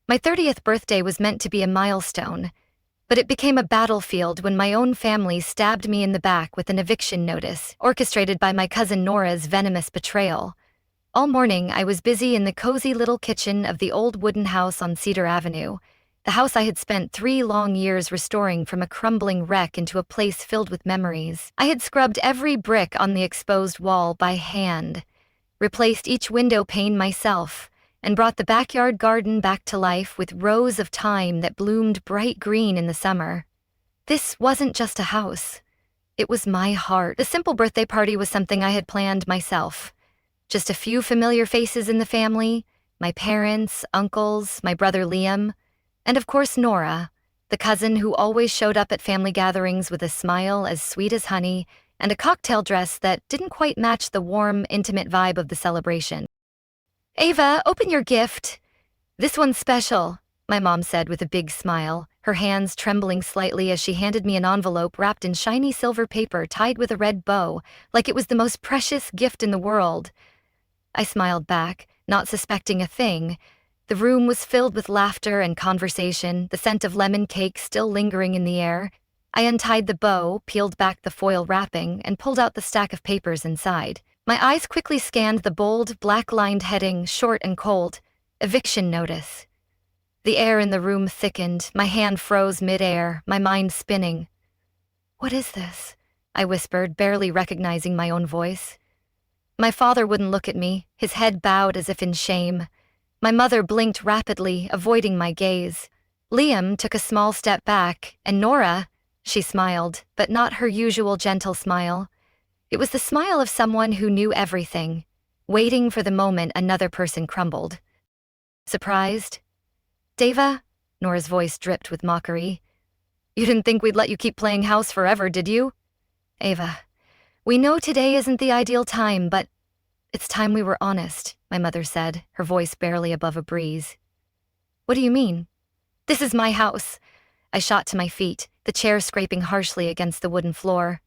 My 30th birthday was meant to be a milestone, but it became a battlefield when my own family stabbed me in the back with an eviction notice, orchestrated by my cousin Nora's venomous betrayal. All morning, I was busy in the cozy little kitchen of the old wooden house on Cedar Avenue, the house I had spent 3 long years restoring from a crumbling wreck into a place filled with memories. I had scrubbed every brick on the exposed wall by hand, replaced each window pane myself, and brought the backyard garden back to life with rows of thyme that bloomed bright green in the summer. This wasn't just a house. It was my heart. The simple birthday party was something I had planned myself. Just a few familiar faces in the family, my parents, uncles, my brother Liam, and of course Nora, the cousin who always showed up at family gatherings with a smile as sweet as honey and a cocktail dress that didn't quite match the warm, intimate vibe of the celebration. "Ava, open your gift. This one's special," my mom said with a big smile, her hands trembling slightly as she handed me an envelope wrapped in shiny silver paper tied with a red bow, like it was the most precious gift in the world. I smiled back, not suspecting a thing. The room was filled with laughter and conversation, the scent of lemon cake still lingering in the air. I untied the bow, peeled back the foil wrapping, and pulled out the stack of papers inside. My eyes quickly scanned the bold, black-lined heading, short and cold, "Eviction Notice." The air in the room thickened, my hand froze mid-air, my mind spinning. "What is this?" I whispered, barely recognizing my own voice. My father wouldn't look at me, his head bowed as if in shame. My mother blinked rapidly, avoiding my gaze. Liam took a small step back, and Nora, she smiled, but not her usual gentle smile. It was the smile of someone who knew everything, waiting for the moment another person crumbled. "Surprised?" "Deva?" Nora's voice dripped with mockery. "You didn't think we'd let you keep playing house forever, did you?" "Ava, we know today isn't the ideal time, but it's time we were honest," my mother said, her voice barely above a breeze. "What do you mean?" "This is my house." I shot to my feet, the chair scraping harshly against the wooden floor.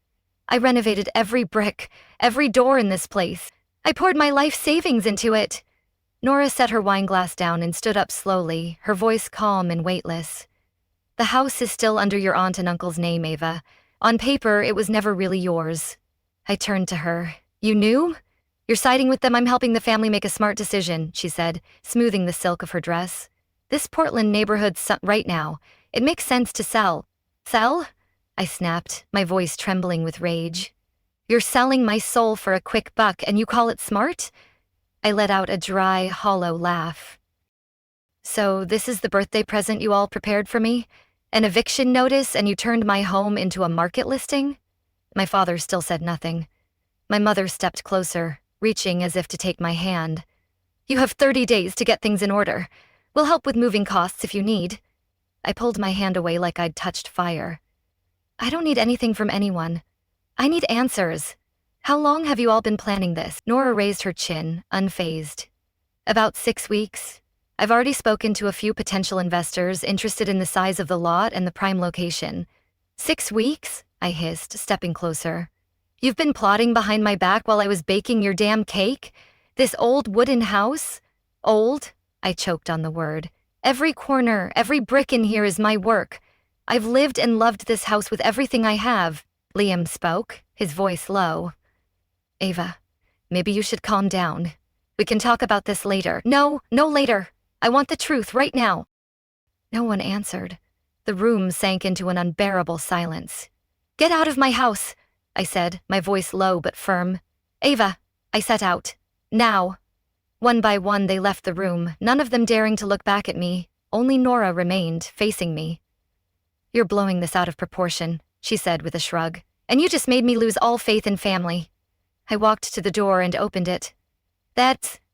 "I renovated every brick, every door in this place. I poured my life savings into it." Nora set her wineglass down and stood up slowly, her voice calm and weightless. "The house is still under your aunt and uncle's name, Ava. On paper, it was never really yours." I turned to her. "You knew?" "You're siding with them. I'm helping the family make a smart decision," she said, smoothing the silk of her dress. "This Portland neighborhood's right now. It makes sense to sell." "Sell?" I snapped, my voice trembling with rage. "You're selling my soul for a quick buck and you call it smart?" I let out a dry, hollow laugh. "So this is the birthday present you all prepared for me? An eviction notice and you turned my home into a market listing?" My father still said nothing. My mother stepped closer, reaching as if to take my hand. "You have 30 days to get things in order. We'll help with moving costs if you need." I pulled my hand away like I'd touched fire. "I don't need anything from anyone. I need answers. How long have you all been planning this?" Nora raised her chin, unfazed. "About 6 weeks. I've already spoken to a few potential investors interested in the size of the lot and the prime location." "6 weeks?" I hissed, stepping closer. "You've been plotting behind my back while I was baking your damn cake? This old wooden house?" "Old?" I choked on the word. "Every corner, every brick in here is my work. I've lived and loved this house with everything I have." Liam spoke, his voice low. "Ava, maybe you should calm down. We can talk about this later." No later. I want the truth right now." No one answered. The room sank into an unbearable silence. "Get out of my house," I said, my voice low but firm. "Ava," I set out. "Now." One by one they left the room, none of them daring to look back at me. Only Nora remained, facing me. "You're blowing this out of proportion," she said with a shrug. "And you just made me lose all faith in family." I walked to the door and opened it.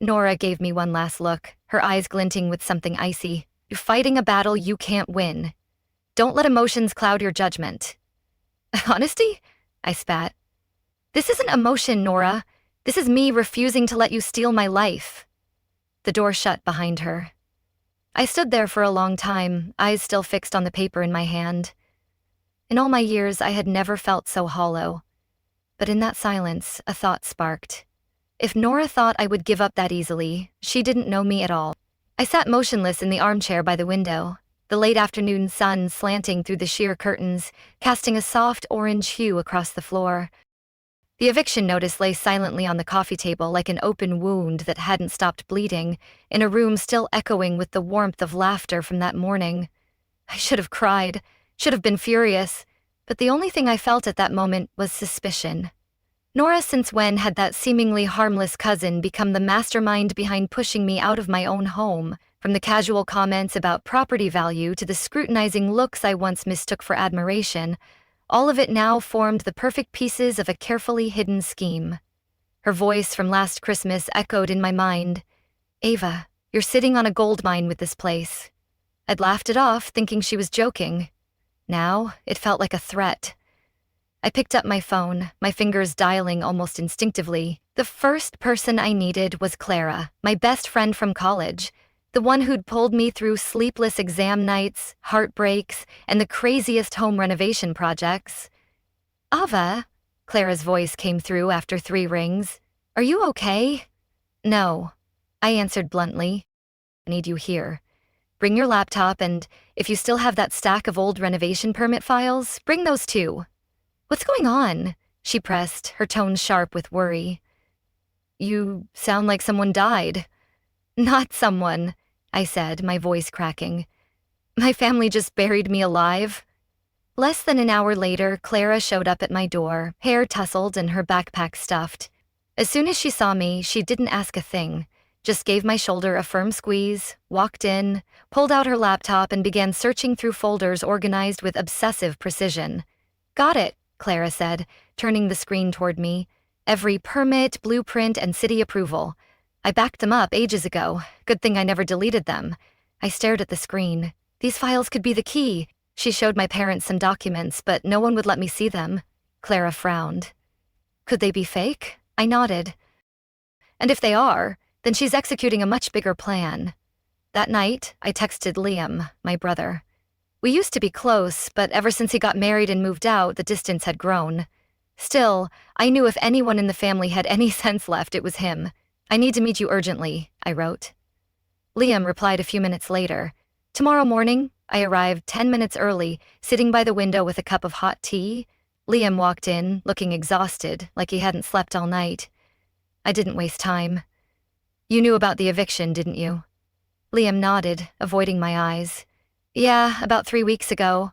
Nora gave me one last look, her eyes glinting with something icy. "You're fighting a battle you can't win. Don't let emotions cloud your judgment." "Honesty?" I spat. "This isn't emotion, Nora. This is me refusing to let you steal my life." The door shut behind her. I stood there for a long time, eyes still fixed on the paper in my hand. In all my years, I had never felt so hollow. But in that silence, a thought sparked. If Nora thought I would give up that easily, she didn't know me at all. I sat motionless in the armchair by the window, the late afternoon sun slanting through the sheer curtains, casting a soft orange hue across the floor. The eviction notice lay silently on the coffee table like an open wound that hadn't stopped bleeding, in a room still echoing with the warmth of laughter from that morning. I should have cried, should have been furious, but the only thing I felt at that moment was suspicion. Nora, since when had that seemingly harmless cousin become the mastermind behind pushing me out of my own home, from the casual comments about property value to the scrutinizing looks I once mistook for admiration? All of it now formed the perfect pieces of a carefully hidden scheme. Her voice from last Christmas echoed in my mind. "Ava, you're sitting on a gold mine with this place." I'd laughed it off, thinking she was joking. Now, it felt like a threat. I picked up my phone, my fingers dialing almost instinctively. The first person I needed was Clara, my best friend from college, the one who'd pulled me through sleepless exam nights, heartbreaks, and the craziest home renovation projects. "Ava," Clara's voice came through after 3 rings. "Are you okay?" "No," I answered bluntly. "I need you here. Bring your laptop, and if you still have that stack of old renovation permit files, bring those too." "What's going on?" she pressed, her tone sharp with worry. "You sound like someone died." "Not someone," I said, my voice cracking. "My family just buried me alive." Less than an hour later, Clara showed up at my door, hair tousled and her backpack stuffed. As soon as she saw me, she didn't ask a thing, just gave my shoulder a firm squeeze, walked in, pulled out her laptop and began searching through folders organized with obsessive precision. "Got it," Clara said, turning the screen toward me. "Every permit, blueprint, and city approval. I backed them up ages ago. Good thing I never deleted them." I stared at the screen. "These files could be the key." She showed my parents some documents, but no one would let me see them. Clara frowned. "Could they be fake?" I nodded. "And if they are, then she's executing a much bigger plan." That night, I texted Liam, my brother. We used to be close, but ever since he got married and moved out, the distance had grown. Still, I knew if anyone in the family had any sense left, it was him. "I need to meet you urgently," I wrote. Liam replied a few minutes later. "Tomorrow morning." I arrived 10 minutes early, sitting by the window with a cup of hot tea. Liam walked in, looking exhausted, like he hadn't slept all night. I didn't waste time. "You knew about the eviction, didn't you?" Liam nodded, avoiding my eyes. "Yeah, about 3 weeks ago.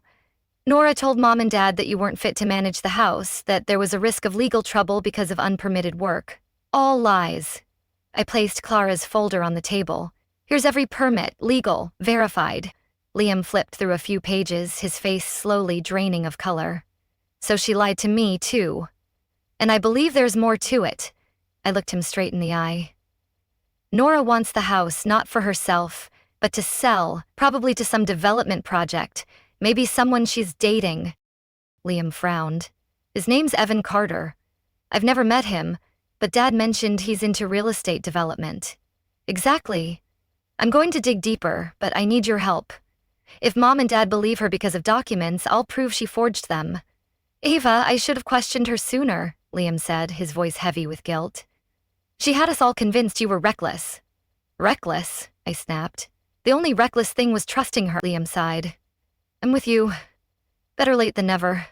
Nora told Mom and Dad that you weren't fit to manage the house, that there was a risk of legal trouble because of unpermitted work. All lies." I placed Clara's folder on the table. "Here's every permit, legal, verified." Liam flipped through a few pages, his face slowly draining of color. "So she lied to me, too. And I believe there's more to it." I looked him straight in the eye. "Nora wants the house not for herself, but to sell, probably to some development project, maybe someone she's dating." Liam frowned. "His name's Evan Carter. I've never met him, but Dad mentioned he's into real estate development." "Exactly. I'm going to dig deeper, but I need your help. If Mom and Dad believe her because of documents, I'll prove she forged them." "Ava, I should have questioned her sooner," Liam said, his voice heavy with guilt. "She had us all convinced you were reckless." "Reckless?" I snapped. "The only reckless thing was trusting her," Liam sighed. "I'm with you. Better late than never."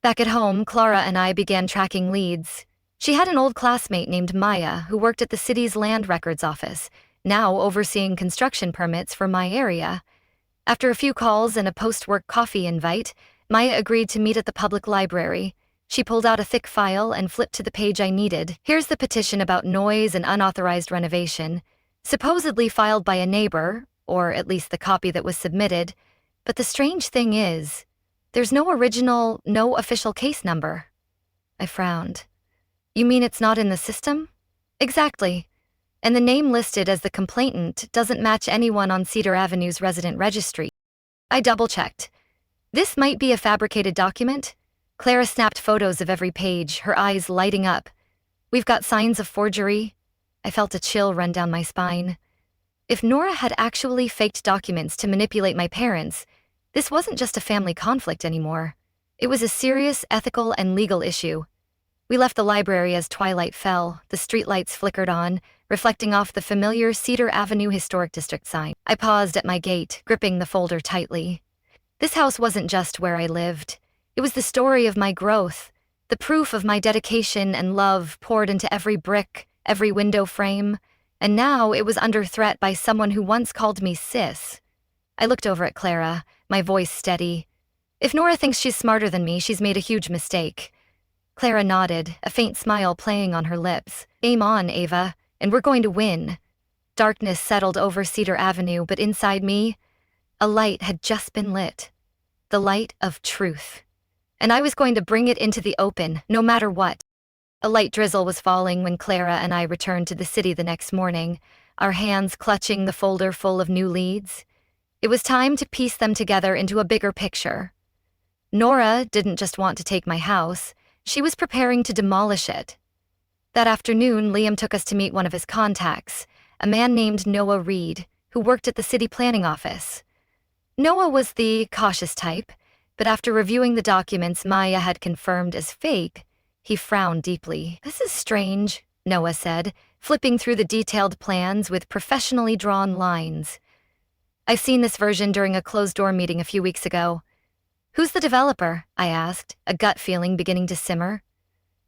Back at home, Clara and I began tracking leads. She had an old classmate named Maya who worked at the city's land records office, now overseeing construction permits for my area. After a few calls and a post-work coffee invite, Maya agreed to meet at the public library. She pulled out a thick file and flipped to the page I needed. "Here's the petition about noise and unauthorized renovation, supposedly filed by a neighbor, or at least the copy that was submitted. But the strange thing is, there's no original, no official case number." I frowned. "You mean it's not in the system?" "Exactly. And the name listed as the complainant doesn't match anyone on Cedar Avenue's resident registry." I double-checked. "This might be a fabricated document." Clara snapped photos of every page, her eyes lighting up. "We've got signs of forgery." I felt a chill run down my spine. If Nora had actually faked documents to manipulate my parents, this wasn't just a family conflict anymore. It was a serious ethical and legal issue. We left the library as twilight fell, the streetlights flickered on, reflecting off the familiar Cedar Avenue Historic District sign. I paused at my gate, gripping the folder tightly. This house wasn't just where I lived. It was the story of my growth, the proof of my dedication and love poured into every brick, every window frame, and now it was under threat by someone who once called me sis. I looked over at Clara, my voice steady. If Nora thinks she's smarter than me, she's made a huge mistake. Clara nodded, a faint smile playing on her lips. Aim on, Ava, and we're going to win. Darkness settled over Cedar Avenue, but inside me, a light had just been lit. The light of truth. And I was going to bring it into the open, no matter what. A light drizzle was falling when Clara and I returned to the city the next morning, our hands clutching the folder full of new leads. It was time to piece them together into a bigger picture. Nora didn't just want to take my house, she was preparing to demolish it. That afternoon, Liam took us to meet one of his contacts, a man named Noah Reed, who worked at the city planning office. Noah was the cautious type, but after reviewing the documents Maya had confirmed as fake, he frowned deeply. "This is strange," Noah said, flipping through the detailed plans with professionally drawn lines. "I've seen this version during a closed-door meeting a few weeks ago." "Who's the developer?" I asked, a gut feeling beginning to simmer.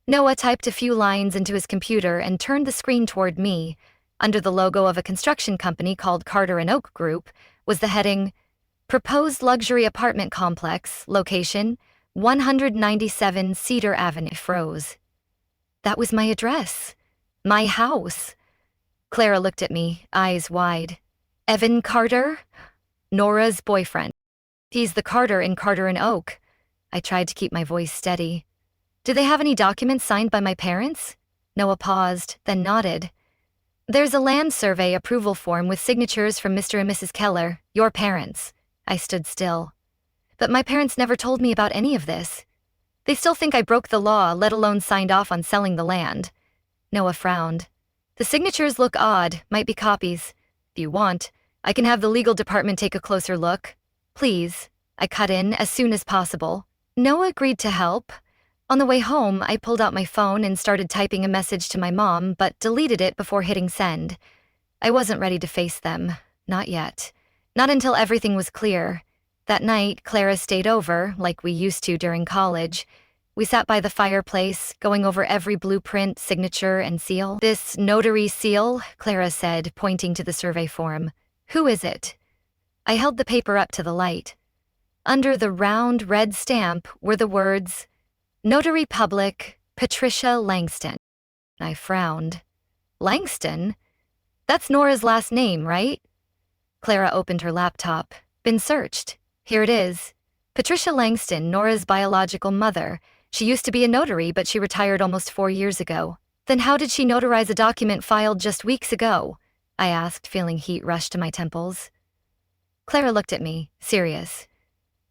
Noah typed a few lines into his computer and turned the screen toward me. Under the logo of a construction company called Carter & Oak Group was the heading, "Proposed Luxury Apartment Complex, Location, 197 Cedar Avenue." Froze. That was my address. My house. Clara looked at me, eyes wide. "Evan Carter? Nora's boyfriend. He's the Carter in Carter & Oak." I tried to keep my voice steady. "Do they have any documents signed by my parents?" Noah paused, then nodded. "There's a land survey approval form with signatures from Mr. and Mrs. Keller, your parents." I stood still. "But my parents never told me about any of this. They still think I broke the law, let alone signed off on selling the land." Noah frowned. "The signatures look odd, might be copies. If you want, I can have the legal department take a closer look. Please," I cut in as soon as possible. Noah agreed to help. On the way home, I pulled out my phone and started typing a message to my mom, but deleted it before hitting send. I wasn't ready to face them. Not yet. Not until everything was clear. That night, Clara stayed over, like we used to during college. We sat by the fireplace, going over every blueprint, signature, and seal. "This notary seal," Clara said, pointing to the survey form. "Who is it?" I held the paper up to the light. Under the round red stamp were the words, "Notary Public, Patricia Langston." I frowned. "Langston? That's Nora's last name, right?" Clara opened her laptop. "Been searched. Here it is. Patricia Langston, Nora's biological mother. She used to be a notary, but she retired almost 4 years ago." "Then how did she notarize a document filed just weeks ago?" I asked, feeling heat rush to my temples. Clara looked at me, serious.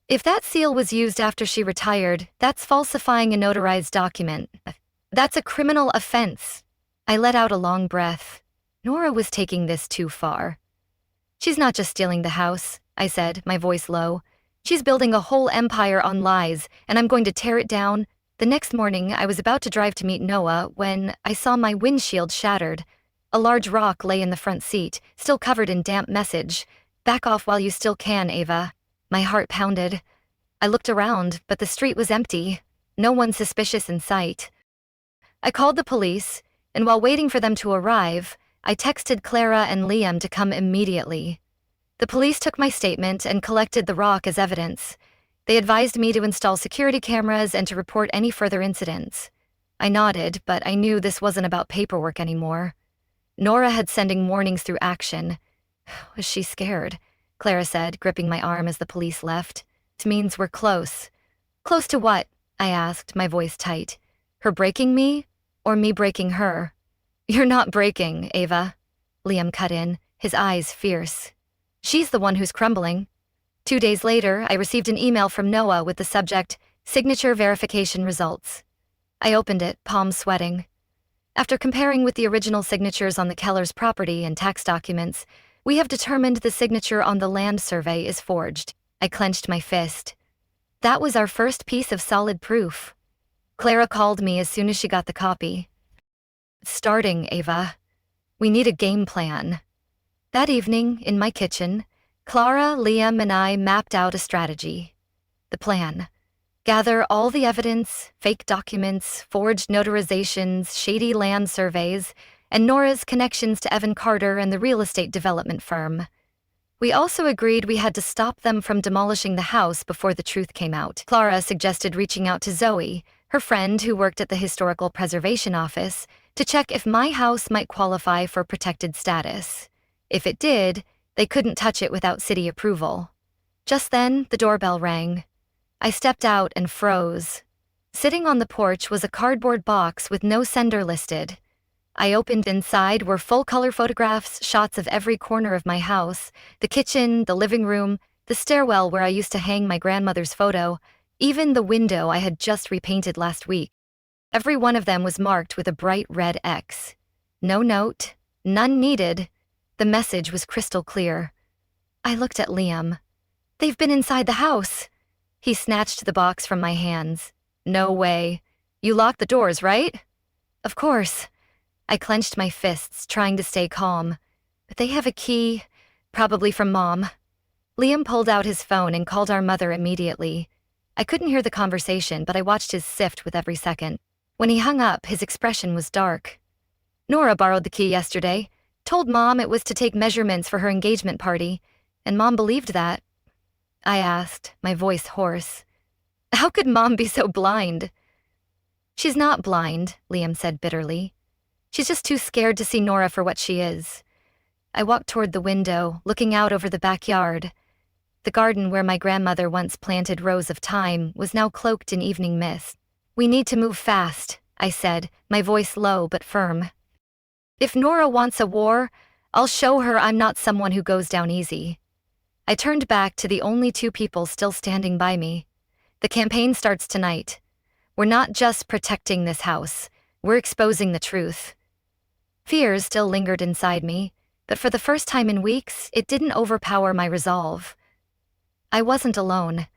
"If that seal was used after she retired, that's falsifying a notarized document. That's a criminal offense." I let out a long breath. Nora was taking this too far. "She's not just stealing the house," I said, my voice low. "She's building a whole empire on lies, and I'm going to tear it down." The next morning, I was about to drive to meet Noah when I saw my windshield shattered. A large rock lay in the front seat, still covered in damp message. "Back off while you still can, Ava." My heart pounded. I looked around, but the street was empty. No one suspicious in sight. I called the police, and while waiting for them to arrive, I texted Clara and Liam to come immediately. The police took my statement and collected the rock as evidence. They advised me to install security cameras and to report any further incidents. I nodded, but I knew this wasn't about paperwork anymore. Nora had sending warnings through action. Was she scared? Clara said, gripping my arm as the police left. "It means we're close." "Close to what?" I asked, my voice tight. "Her breaking me, or me breaking her?" "You're not breaking, Ava," Liam cut in, his eyes fierce. "She's the one who's crumbling." 2 days later, I received an email from Noah with the subject, "Signature Verification Results." I opened it, palms sweating. After comparing with the original signatures on the Keller's property and tax documents, we have determined the signature on the land survey is forged. I clenched my fist. That was our first piece of solid proof. Clara called me as soon as she got the copy. Starting, Ava. We need a game plan. That evening, in my kitchen, Clara, Liam, and I mapped out a strategy. The plan: gather all the evidence, fake documents, forged notarizations, shady land surveys, and Nora's connections to Evan Carter and the real estate development firm. We also agreed we had to stop them from demolishing the house before the truth came out. Clara suggested reaching out to Zoe, her friend who worked at the Historical Preservation Office, to check if my house might qualify for protected status. If it did, they couldn't touch it without city approval. Just then, the doorbell rang. I stepped out and froze. Sitting on the porch was a cardboard box with no sender listed. I opened. Inside were full-color photographs, shots of every corner of my house, the kitchen, the living room, the stairwell where I used to hang my grandmother's photo, even the window I had just repainted last week. Every one of them was marked with a bright red X. No note, none needed. The message was crystal clear. I looked at Liam. They've been inside the house. He snatched the box from my hands. No way. You locked the doors, right? Of course. I clenched my fists, trying to stay calm. But they have a key, probably from Mom. Liam pulled out his phone and called our mother immediately. I couldn't hear the conversation, but I watched his sift with every second. When he hung up, his expression was dark. Nora borrowed the key yesterday, told Mom it was to take measurements for her engagement party, and Mom believed that. I asked, my voice hoarse. How could Mom be so blind? She's not blind, Liam said bitterly. She's just too scared to see Nora for what she is. I walked toward the window, looking out over the backyard. The garden where my grandmother once planted rows of thyme was now cloaked in evening mist. We need to move fast, I said, my voice low but firm. If Nora wants a war, I'll show her I'm not someone who goes down easy. I turned back to the only two people still standing by me. The campaign starts tonight. We're not just protecting this house, we're exposing the truth. Fears still lingered inside me, but for the first time in weeks, it didn't overpower my resolve. I wasn't alone,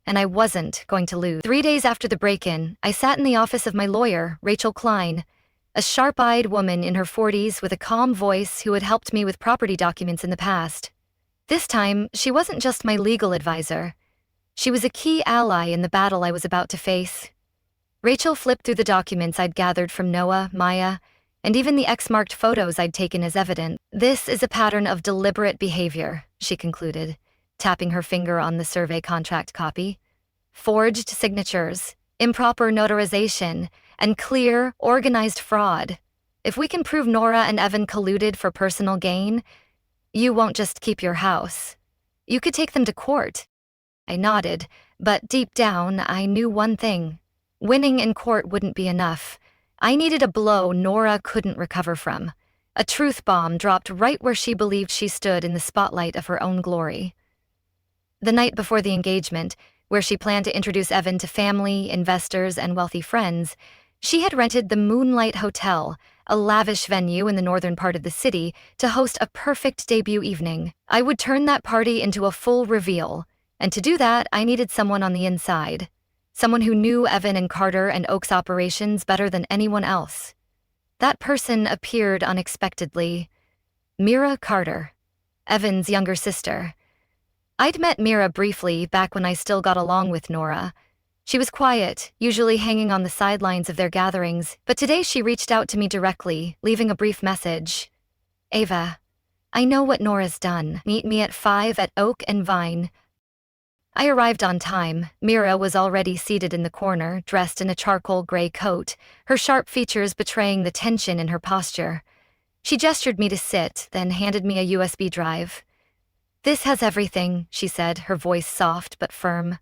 and I wasn't going to lose. 3 days after the break-in, I sat in the office of my lawyer, Rachel Klein, a sharp-eyed woman in her 40s with a calm voice who had helped me with property documents in the past. This time, she wasn't just my legal advisor. She was a key ally in the battle I was about to face. Rachel flipped through the documents I'd gathered from Noah, Maya, and even the X-marked photos I'd taken as evidence. This is a pattern of deliberate behavior, she concluded, tapping her finger on the survey contract copy. Forged signatures, improper notarization, and clear, organized fraud. If we can prove Nora and Evan colluded for personal gain, you won't just keep your house. You could take them to court. I nodded, but deep down, I knew one thing. Winning in court wouldn't be enough. I needed a blow Nora couldn't recover from. A truth bomb dropped right where she believed she stood in the spotlight of her own glory. The night before the engagement, where she planned to introduce Evan to family, investors, and wealthy friends, she had rented the Moonlight Hotel, a lavish venue in the northern part of the city, to host a perfect debut evening. I would turn that party into a full reveal, and to do that, I needed someone on the inside. Someone who knew Evan and Carter and Oak's operations better than anyone else. That person appeared unexpectedly. Mira Carter, Evan's younger sister. I'd met Mira briefly back when I still got along with Nora. She was quiet, usually hanging on the sidelines of their gatherings, but today she reached out to me directly, leaving a brief message. Ava, I know what Nora's done. Meet me at 5 at Oak and Vine. I arrived on time. Mira was already seated in the corner, dressed in a charcoal gray coat, her sharp features betraying the tension in her posture. She gestured me to sit, then handed me a USB drive. This has everything, she said, her voice soft but firm.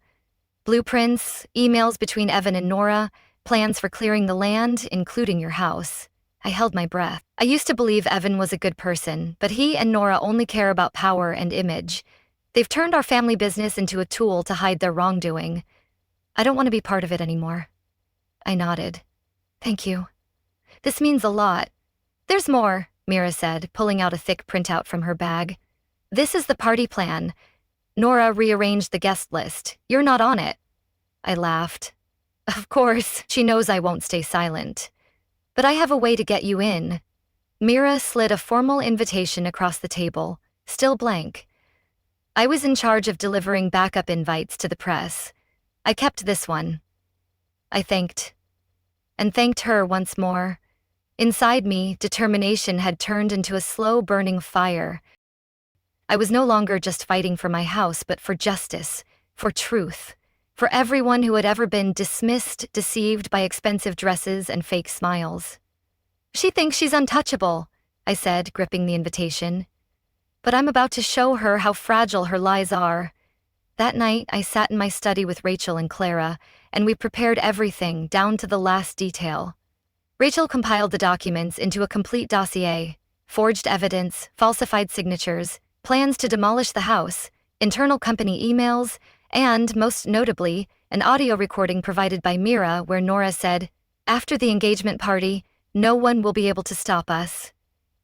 Blueprints, emails between Evan and Nora, plans for clearing the land, including your house. I held my breath. I used to believe Evan was a good person, but he and Nora only care about power and image. They've turned our family business into a tool to hide their wrongdoing. I don't want to be part of it anymore. I nodded. Thank you. This means a lot. There's more, Mira said, pulling out a thick printout from her bag. This is the party plan. Nora rearranged the guest list. You're not on it. I laughed. Of course, she knows I won't stay silent. But I have a way to get you in. Mira slid a formal invitation across the table, still blank. I was in charge of delivering backup invites to the press. I kept this one. I thanked. And thanked her once more. Inside me, determination had turned into a slow-burning fire. I was no longer just fighting for my house, but for justice, for truth, for everyone who had ever been dismissed, deceived by expensive dresses and fake smiles. She thinks she's untouchable, I said, gripping the invitation. But I'm about to show her how fragile her lies are. That night, I sat in my study with Rachel and Clara, and we prepared everything, down to the last detail. Rachel compiled the documents into a complete dossier: forged evidence, falsified signatures, plans to demolish the house, internal company emails, and, most notably, an audio recording provided by Mira where Nora said, "After the engagement party, no one will be able to stop us."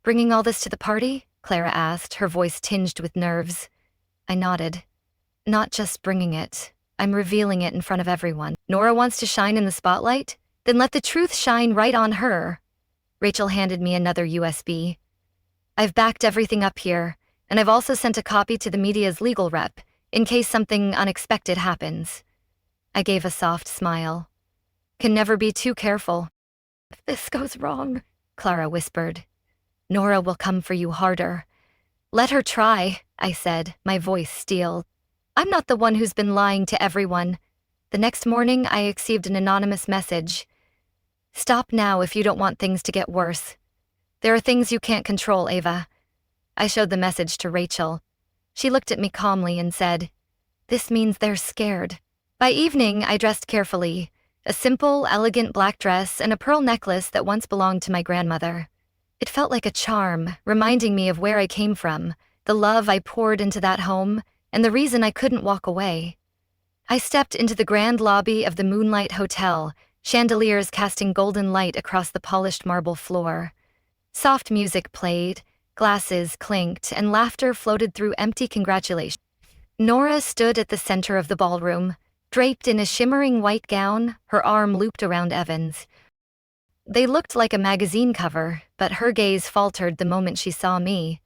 "Bringing all this to the party?" Clara asked, her voice tinged with nerves. I nodded. "Not just bringing it. I'm revealing it in front of everyone." "Nora wants to shine in the spotlight? Then let the truth shine right on her." Rachel handed me another USB. "I've backed everything up here, and I've also sent a copy to the media's legal rep, in case something unexpected happens." I gave a soft smile. "Can never be too careful." "If this goes wrong," Clara whispered, "Nora will come for you harder." "Let her try," I said, my voice steel. "I'm not the one who's been lying to everyone." The next morning, I received an anonymous message. "Stop now if you don't want things to get worse. There are things you can't control, Ava." I showed the message to Rachel. She looked at me calmly and said, "This means they're scared." By evening, I dressed carefully. A simple, elegant black dress and a pearl necklace that once belonged to my grandmother. It felt like a charm, reminding me of where I came from, the love I poured into that home, and the reason I couldn't walk away. I stepped into the grand lobby of the Moonlight Hotel, chandeliers casting golden light across the polished marble floor. Soft music played, glasses clinked, and laughter floated through empty congratulations. Nora stood at the center of the ballroom, draped in a shimmering white gown, her arm looped around Evan's. They looked like a magazine cover, but her gaze faltered the moment she saw me.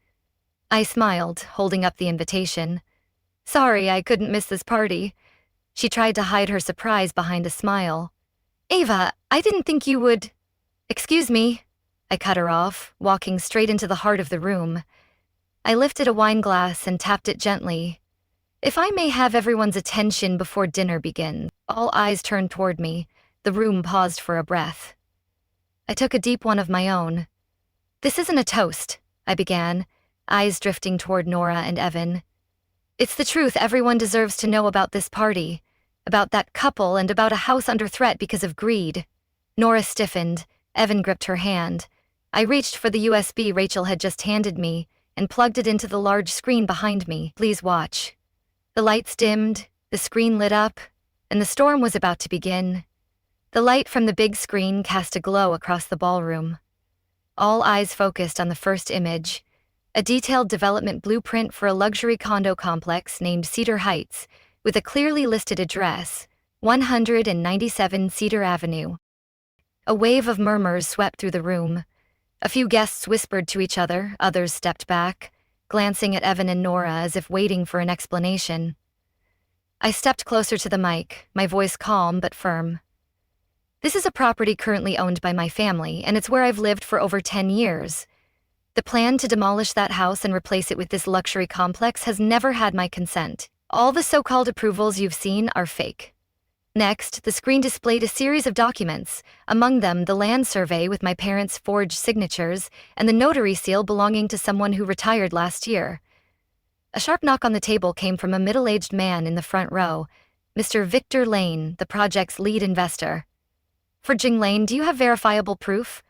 I smiled, holding up the invitation. "Sorry I couldn't miss this party." She tried to hide her surprise behind a smile. "Ava, I didn't think you would—" "Excuse me." I cut her off, walking straight into the heart of the room. I lifted a wine glass and tapped it gently. "If I may have everyone's attention before dinner begins." All eyes turned toward me. The room paused for a breath. I took a deep one of my own. "This isn't a toast," I began, eyes drifting toward Nora and Evan. "It's the truth everyone deserves to know about this party, about that couple and about a house under threat because of greed." Nora stiffened. Evan gripped her hand. I reached for the USB Rachel had just handed me and plugged it into the large screen behind me. "Please watch." The lights dimmed, the screen lit up, and the storm was about to begin. The light from the big screen cast a glow across the ballroom. All eyes focused on the first image, a detailed development blueprint for a luxury condo complex named Cedar Heights, with a clearly listed address, 197 Cedar Avenue. A wave of murmurs swept through the room. A few guests whispered to each other, others stepped back, glancing at Evan and Nora as if waiting for an explanation. I stepped closer to the mic, my voice calm but firm. "This is a property currently owned by my family, and it's where I've lived for over 10 years. The plan to demolish that house and replace it with this luxury complex has never had my consent. All the so-called approvals you've seen are fake." Next, the screen displayed a series of documents, among them the land survey with my parents' forged signatures and the notary seal belonging to someone who retired last year. A sharp knock on the table came from a middle-aged man in the front row, Mr. Victor Lane, the project's lead investor. "Forging Lane, do you have verifiable proof?"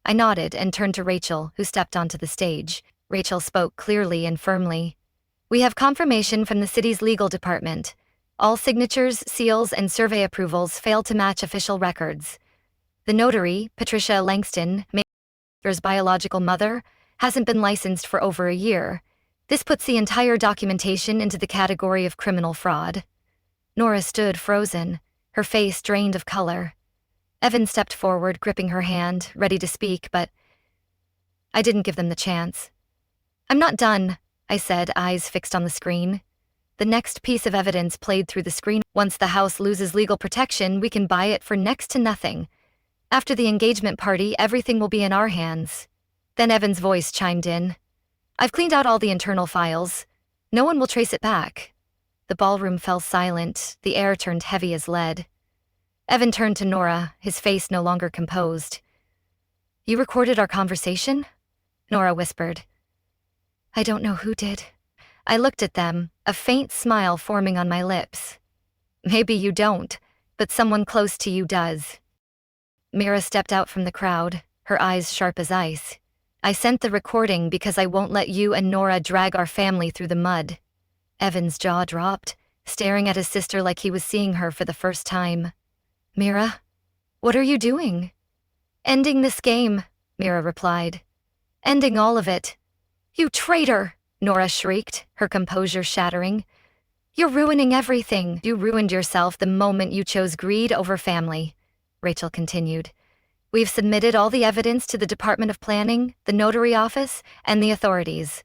I nodded and turned to Rachel, who stepped onto the stage. Rachel spoke clearly and firmly. "We have confirmation from the city's legal department. All signatures, seals, and survey approvals fail to match official records. The notary, Patricia Langston, Mayor's biological mother, hasn't been licensed for over a year. This puts the entire documentation into the category of criminal fraud." Nora stood frozen, her face drained of color. Evan stepped forward, gripping her hand, ready to speak, but I didn't give them the chance. "I'm not done," I said, eyes fixed on the screen. The next piece of evidence played through the screen. "Once the house loses legal protection, we can buy it for next to nothing. After the engagement party, everything will be in our hands." Then Evan's voice chimed in. "I've cleaned out all the internal files. No one will trace it back." The ballroom fell silent, the air turned heavy as lead. Evan turned to Nora, his face no longer composed. "You recorded our conversation?" Nora whispered. "I don't know who did." I looked at them, a faint smile forming on my lips. "Maybe you don't, but someone close to you does." Mira stepped out from the crowd, her eyes sharp as ice. "I sent the recording because I won't let you and Nora drag our family through the mud." Evan's jaw dropped, staring at his sister like he was seeing her for the first time. "Mira, what are you doing?" "Ending this game," Mira replied. "Ending all of it." "You traitor!" Nora shrieked, her composure shattering. "You're ruining everything. You ruined yourself the moment you chose greed over family," Rachel continued. "We've submitted all the evidence to the Department of Planning, the notary office, and the authorities.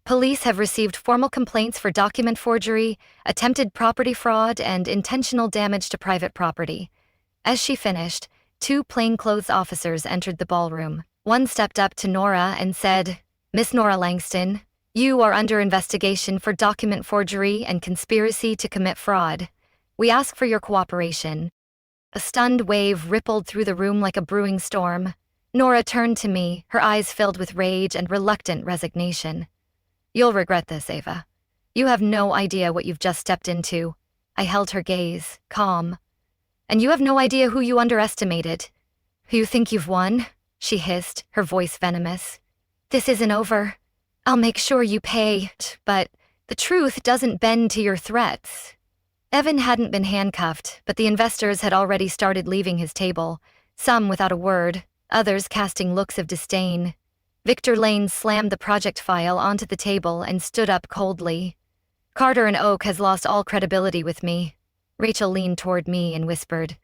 Police have received formal complaints for document forgery, attempted property fraud, and intentional damage to private property." As she finished, 2 plainclothes officers entered the ballroom. One stepped up to Nora and said, "Miss Nora Langston, you are under investigation for document forgery and conspiracy to commit fraud. We ask for your cooperation." A stunned wave rippled through the room like a brewing storm. Nora turned to me, her eyes filled with rage and reluctant resignation. "You'll regret this, Ava. You have no idea what you've just stepped into." I held her gaze, calm. "And you have no idea who you underestimated." "You think you've won?" she hissed, her voice venomous. "This isn't over. I'll make sure you pay, but the truth doesn't bend to your threats." Evan hadn't been handcuffed, but the investors had already started leaving his table, some without a word, others casting looks of disdain. Victor Lane slammed the project file onto the table and stood up coldly. "Carter and Oak has lost all credibility with me." Rachel leaned toward me and whispered,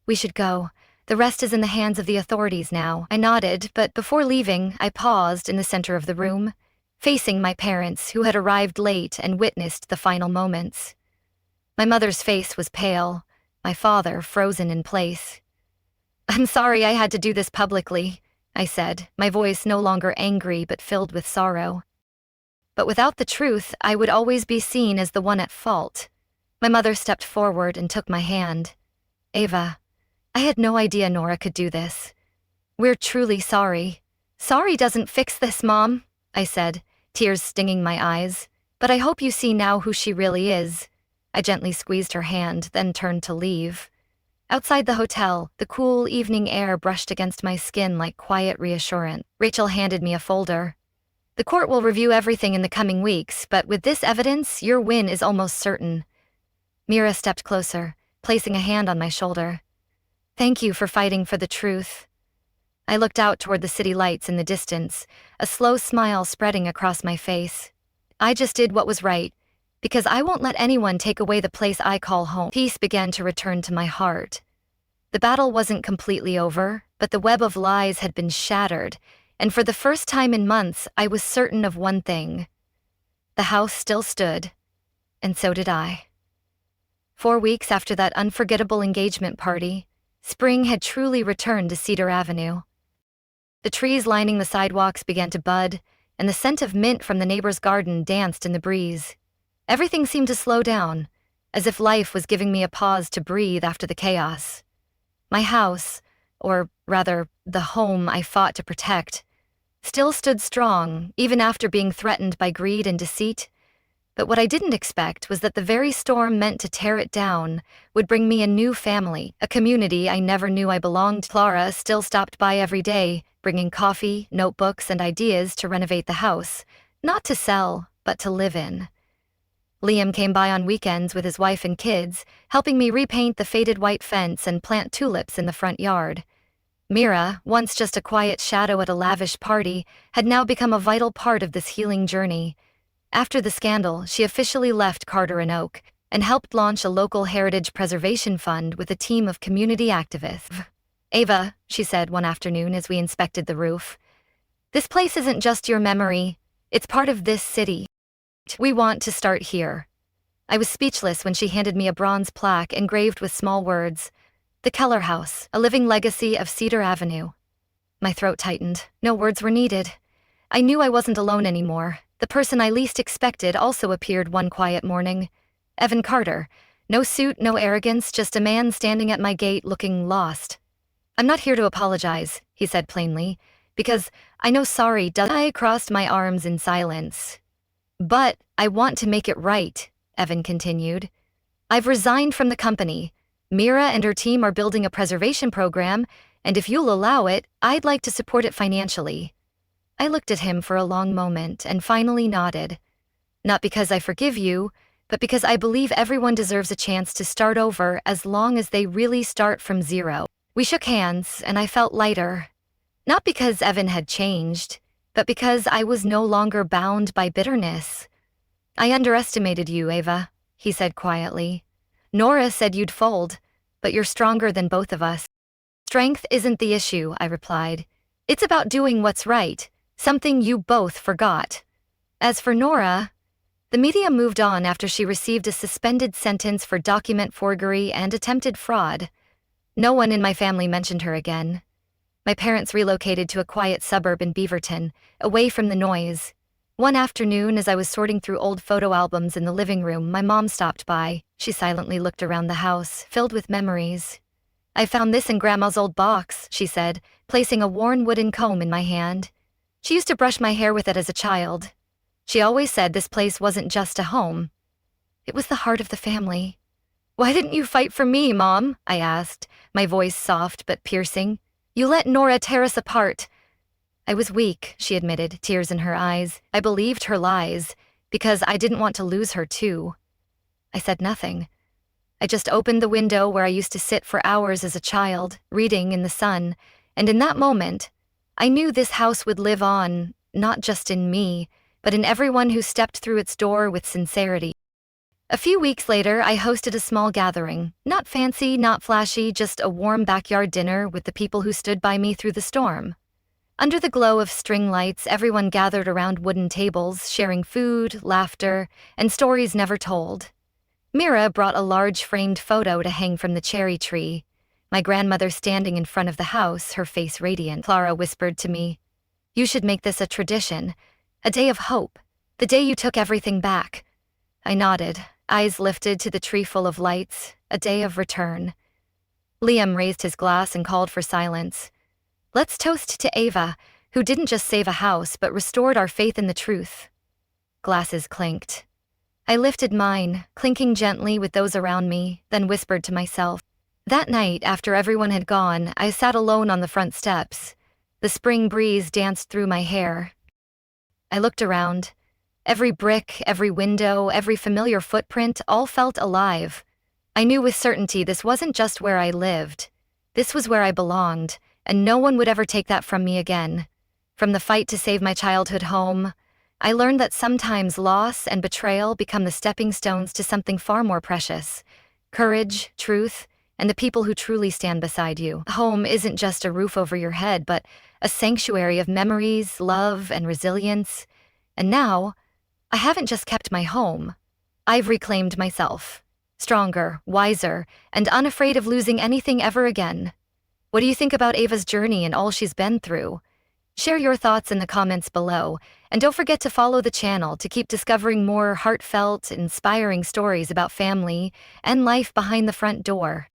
"We should go. The rest is in the hands of the authorities now." I nodded, but before leaving, I paused in the center of the room, facing my parents, who had arrived late and witnessed the final moments. My mother's face was pale, my father frozen in place. "I'm sorry I had to do this publicly," I said, my voice no longer angry but filled with sorrow. "But without the truth, I would always be seen as the one at fault." My mother stepped forward and took my hand. "Ava, I had no idea Nora could do this. We're truly sorry." "Sorry doesn't fix this, Mom," I said, tears stinging my eyes. "But I hope you see now who she really is." I gently squeezed her hand, then turned to leave. Outside the hotel, the cool evening air brushed against my skin like quiet reassurance. Rachel handed me a folder. "The court will review everything in the coming weeks, but with this evidence, your win is almost certain." Mira stepped closer, placing a hand on my shoulder. "Thank you for fighting for the truth." I looked out toward the city lights in the distance, a slow smile spreading across my face. I just did what was right, because I won't let anyone take away the place I call home. Peace began to return to my heart. The battle wasn't completely over, but the web of lies had been shattered, and for the first time in months, I was certain of one thing. The house still stood, and so did I. 4 weeks after that unforgettable engagement party, spring had truly returned to Cedar Avenue. The trees lining the sidewalks began to bud, and the scent of mint from the neighbor's garden danced in the breeze. Everything seemed to slow down, as if life was giving me a pause to breathe after the chaos. My house, or rather, the home I fought to protect, still stood strong, even after being threatened by greed and deceit. But what I didn't expect was that the very storm meant to tear it down would bring me a new family, a community I never knew I belonged to. Clara still stopped by every day, bringing coffee, notebooks, and ideas to renovate the house, not to sell, but to live in. Liam came by on weekends with his wife and kids, helping me repaint the faded white fence and plant tulips in the front yard. Mira, once just a quiet shadow at a lavish party, had now become a vital part of this healing journey. After the scandal, she officially left Carter and Oak, and helped launch a local heritage preservation fund with a team of community activists. Ava, she said one afternoon as we inspected the roof, this place isn't just your memory, it's part of this city. We want to start here. I was speechless when she handed me a bronze plaque engraved with small words, "The Keller House, a living legacy of Cedar Avenue." My throat tightened. No words were needed. I knew I wasn't alone anymore. The person I least expected also appeared one quiet morning. Evan Carter. No suit, no arrogance, just a man standing at my gate looking lost. "I'm not here to apologize," he said plainly, "because I know sorry does." I crossed my arms in silence. "But I want to make it right," Evan continued. "I've resigned from the company. Mira and her team are building a preservation program, and if you'll allow it, I'd like to support it financially." I looked at him for a long moment and finally nodded. "Not because I forgive you, but because I believe everyone deserves a chance to start over as long as they really start from zero." We shook hands, and I felt lighter. Not because Evan had changed, but because I was no longer bound by bitterness. "I underestimated you, Ava," he said quietly. "Nora said you'd fold, but you're stronger than both of us." "Strength isn't the issue," I replied. "It's about doing what's right, something you both forgot." As for Nora, the media moved on after she received a suspended sentence for document forgery and attempted fraud. No one in my family mentioned her again. My parents relocated to a quiet suburb in Beaverton, away from the noise. One afternoon, as I was sorting through old photo albums in the living room, my mom stopped by. She silently looked around the house, filled with memories. "I found this in Grandma's old box," she said, placing a worn wooden comb in my hand. "She used to brush my hair with it as a child. She always said this place wasn't just a home. It was the heart of the family." "Why didn't you fight for me, Mom?" I asked, my voice soft but piercing. "You let Nora tear us apart." "I was weak," she admitted, tears in her eyes. "I believed her lies, because I didn't want to lose her too." I said nothing. I just opened the window where I used to sit for hours as a child, reading in the sun, and in that moment, I knew this house would live on, not just in me, but in everyone who stepped through its door with sincerity. A few weeks later, I hosted a small gathering. Not fancy, not flashy, just a warm backyard dinner with the people who stood by me through the storm. Under the glow of string lights, everyone gathered around wooden tables, sharing food, laughter, and stories never told. Mira brought a large framed photo to hang from the cherry tree. My grandmother standing in front of the house, her face radiant. Clara whispered to me, "You should make this a tradition, a day of hope, the day you took everything back." I nodded, eyes lifted to the tree full of lights, a day of return. Liam raised his glass and called for silence. "Let's toast to Ava, who didn't just save a house but restored our faith in the truth." Glasses clinked. I lifted mine, clinking gently with those around me, then whispered to myself. That night, after everyone had gone, I sat alone on the front steps. The spring breeze danced through my hair. I looked around. Every brick, every window, every familiar footprint all felt alive. I knew with certainty this wasn't just where I lived. This was where I belonged, and no one would ever take that from me again. From the fight to save my childhood home, I learned that sometimes loss and betrayal become the stepping stones to something far more precious. Courage, truth, and the people who truly stand beside you. Home isn't just a roof over your head, but a sanctuary of memories, love, and resilience. And now, I haven't just kept my home. I've reclaimed myself. Stronger, wiser, and unafraid of losing anything ever again. What do you think about Ava's journey and all she's been through? Share your thoughts in the comments below, and don't forget to follow the channel to keep discovering more heartfelt, inspiring stories about family and life behind the front door.